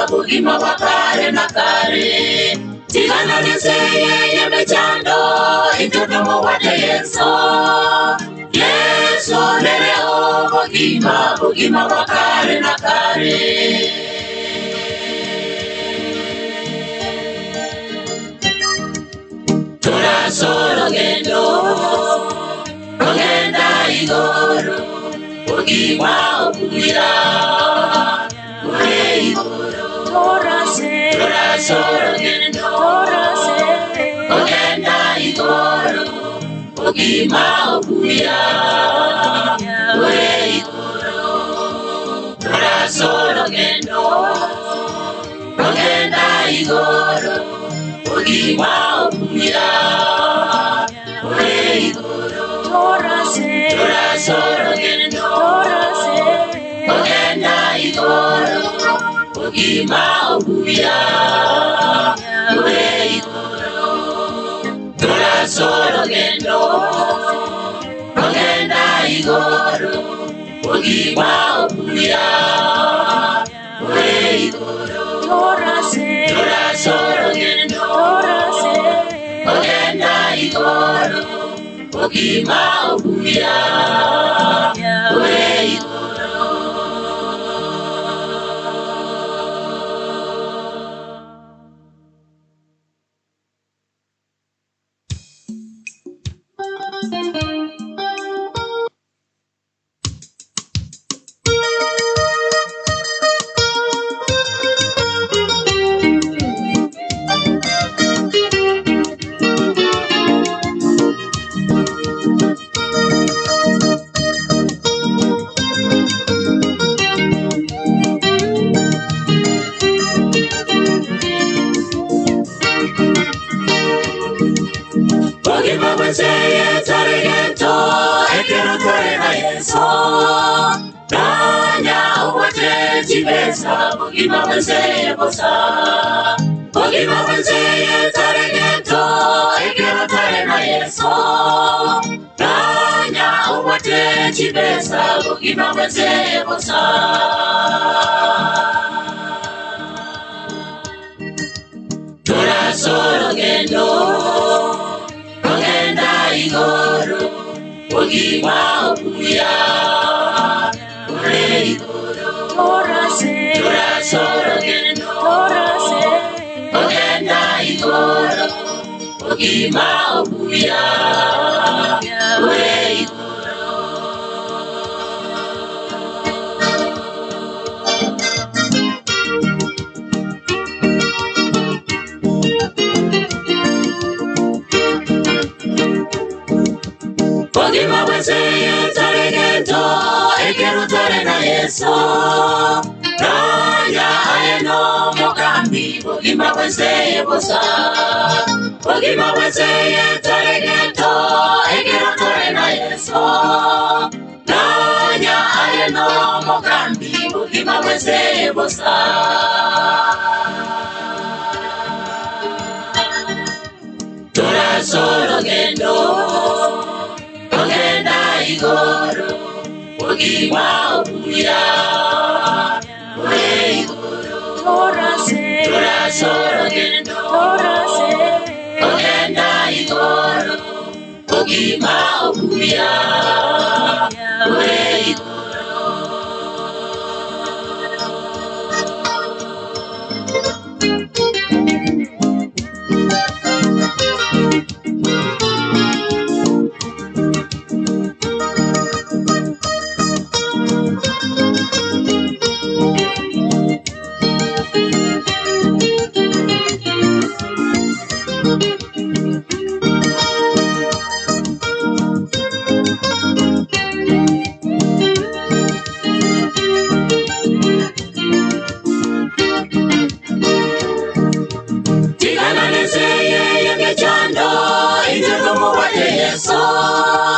Bugima wakare na kare Tigana niseye yemechando Intotomo wate Yeso Yeso nereo Bugima wakare na kare Tora solo gendo Ogenda igoro Bugima okuira Ure igoro Tora solo gendo Ogenda igoro Bugima okuira Ure igoro Tora solo gendo Ogenda igoro Bugima okuira Ure igoro Tora solo gendo Ogenda igoro Bugima okuira Ure igoro Tora solo gendo Ogenda igoro Bugima okuira Ure igoro Tora solo gendo Ogenda igoro Bugima okuira Ure igoro Bugima wenzeye bosa Bugima wenzeye taregeto Ekero tare na Yeso Nanya uwate chibesa Bugima wenzeye bosa Tora solo gendo Ogenda igoro Bugima okuira Ure igoro Tora solo gendo Ogenda igoro Bugima okuira Ure igoro Bugima wenzeye taregeto Ekero tare na Yeso Nanya ayeno mokambi Bugima wenzeye bosa Bugima wenzeye taregeto Ekero tare na Yeso Nanya ayeno mokambi Bugima wenzeye bosa Tora solo gendo Ogenda igoro Bugima okuira Ure igoro Tora solo gendo Ogenda igoro Bugima okuira